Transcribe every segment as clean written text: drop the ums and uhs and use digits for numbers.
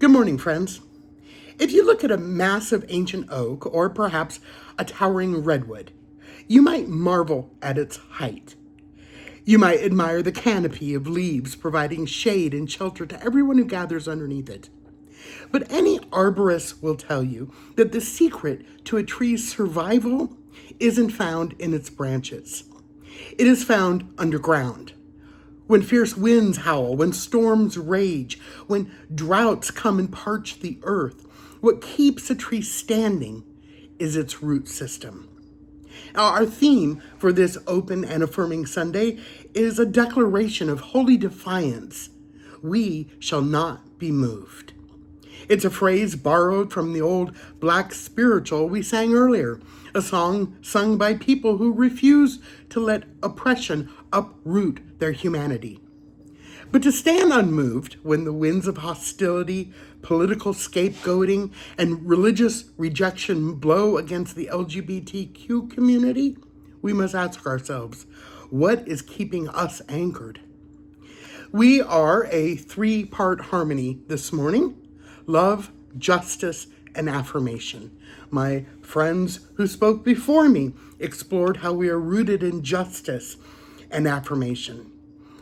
Good morning, friends. If you look at a massive ancient oak or perhaps a towering redwood, you might marvel at its height. You might admire the canopy of leaves providing shade and shelter to everyone who gathers underneath it. But any arborist will tell you that the secret to a tree's survival isn't found in its branches. It is found underground. When fierce winds howl, when storms rage, when droughts come and parch the earth, what keeps a tree standing is its root system. Now, our theme for this open and affirming Sunday is a declaration of holy defiance. We shall not be moved. It's a phrase borrowed from the old black spiritual we sang earlier, a song sung by people who refuse to let oppression uproot their humanity. But to stand unmoved when the winds of hostility, political scapegoating, and religious rejection blow against the LGBTQ community, we must ask ourselves, what is keeping us anchored? We are a three-part harmony this morning: love, justice, and affirmation. My friends who spoke before me explored how we are rooted in justice and affirmation.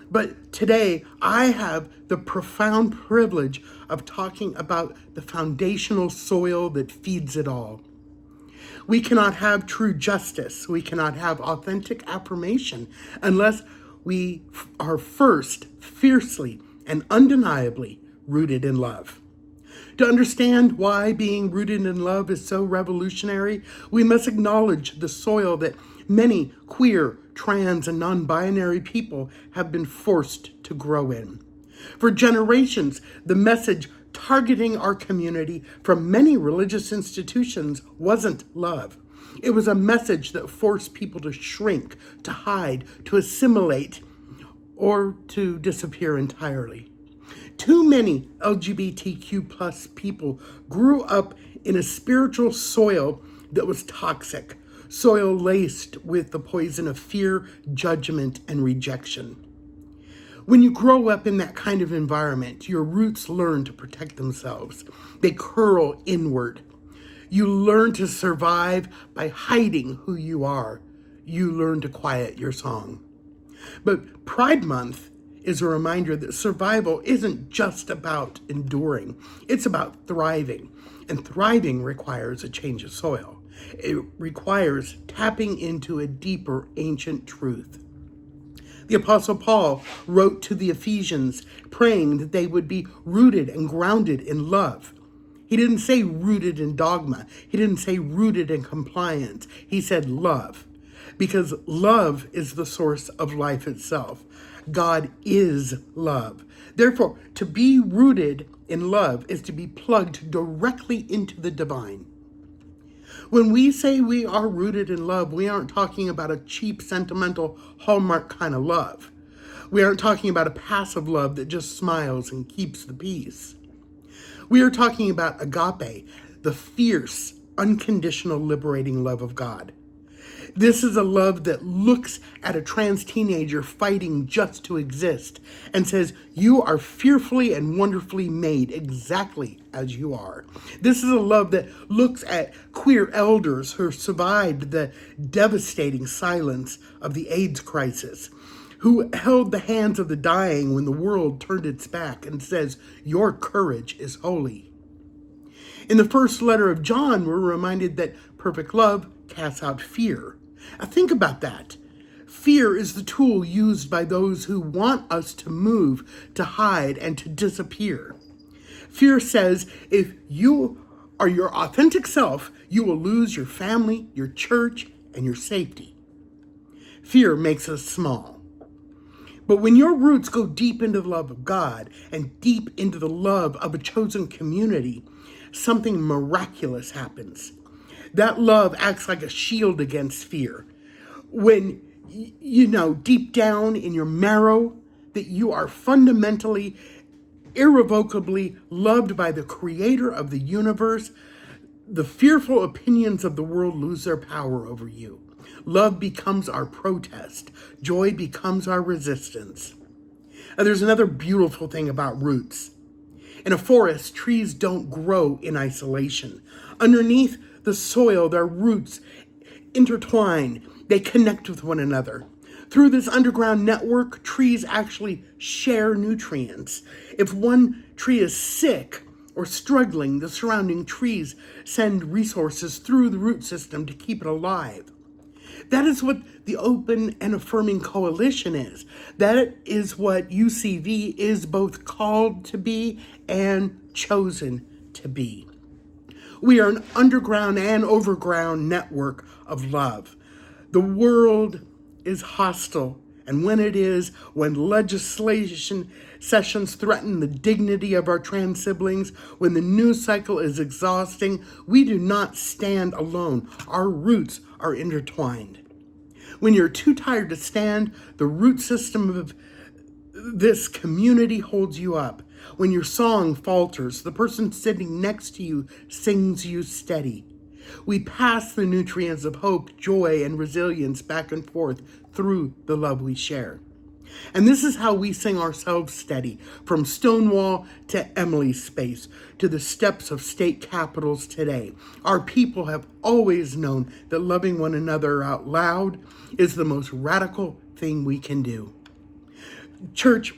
But today, I have the profound privilege of talking about the foundational soil that feeds it all. We cannot have true justice, we cannot have authentic affirmation unless we are first fiercely and undeniably rooted in love. To understand why being rooted in love is so revolutionary, we must acknowledge the soil that many queer, trans, and non-binary people have been forced to grow in. For generations, the message targeting our community from many religious institutions wasn't love. It was a message that forced people to shrink, to hide, to assimilate, or to disappear entirely. Too many LGBTQ plus people grew up in a spiritual soil that was toxic, soil laced with the poison of fear, judgment, and rejection. When you grow up in that kind of environment, your roots learn to protect themselves. They curl inward. You learn to survive by hiding who you are. You learn to quiet your song. But Pride Month is a reminder that survival isn't just about enduring. It's about thriving. And thriving requires a change of soil. It requires tapping into a deeper ancient truth. The Apostle Paul wrote to the Ephesians, praying that they would be rooted and grounded in love. He didn't say rooted in dogma. He didn't say rooted in compliance. He said love, because love is the source of life itself. God is love. Therefore, to be rooted in love is to be plugged directly into the divine. When we say we are rooted in love, we aren't talking about a cheap, sentimental, Hallmark kind of love. We aren't talking about a passive love that just smiles and keeps the peace. We are talking about agape, the fierce, unconditional, liberating love of God. This is a love that looks at a trans teenager fighting just to exist and says, you are fearfully and wonderfully made exactly as you are. This is a love that looks at queer elders who survived the devastating silence of the AIDS crisis, who held the hands of the dying when the world turned its back, and says, your courage is holy. In the first letter of John, we're reminded that perfect love casts out fear. Now think about that. Fear is the tool used by those who want us to move, to hide, and to disappear. Fear says if you are your authentic self, you will lose your family, your church, and your safety. Fear makes us small. But when your roots go deep into the love of God and deep into the love of a chosen community, something miraculous happens. That love acts like a shield against fear. When you know deep down in your marrow that you are fundamentally, irrevocably loved by the creator of the universe, the fearful opinions of the world lose their power over you. Love becomes our protest. Joy becomes our resistance. And there's another beautiful thing about roots. In a forest, trees don't grow in isolation. Underneath the soil, their roots intertwine. They connect with one another. Through this underground network, trees actually share nutrients. If one tree is sick or struggling, the surrounding trees send resources through the root system to keep it alive. That is what the Open and Affirming Coalition is. That is what UCV is both called to be and chosen to be. We are an underground and overground network of love. The world is hostile, and when legislation sessions threaten the dignity of our trans siblings, when the news cycle is exhausting, we do not stand alone. Our roots are intertwined. When you're too tired to stand, the root system of this community holds you up. When your song falters, the person sitting next to you sings you steady. We pass the nutrients of hope, joy, and resilience back and forth through the love we share. And this is how we sing ourselves steady, from Stonewall to Emily's Space, to the steps of state capitals today. Our people have always known that loving one another out loud is the most radical thing we can do. Church,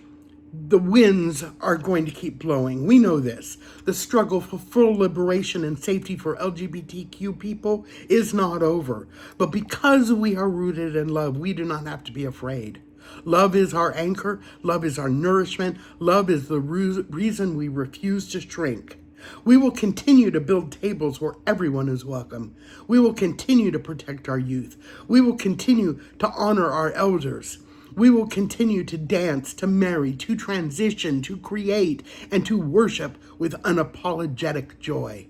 the winds are going to keep blowing. We know this. The struggle for full liberation and safety for LGBTQ people is not over. But because we are rooted in love, we do not have to be afraid. Love is our anchor. Love is our nourishment. Love is the reason we refuse to shrink. We will continue to build tables where everyone is welcome. We will continue to protect our youth. We will continue to honor our elders. We will continue to dance, to marry, to transition, to create, and to worship with unapologetic joy.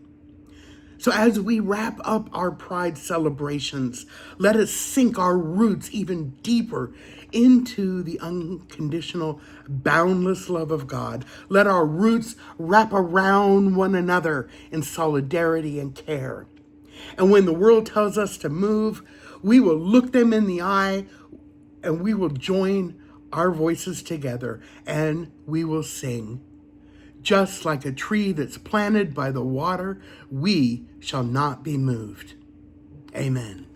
So as we wrap up our Pride celebrations, let us sink our roots even deeper into the unconditional, boundless love of God. Let our roots wrap around one another in solidarity and care. And when the world tells us to move, we will look them in the eye and we will join our voices together and we will sing. Just like a tree that's planted by the water, we shall not be moved. Amen.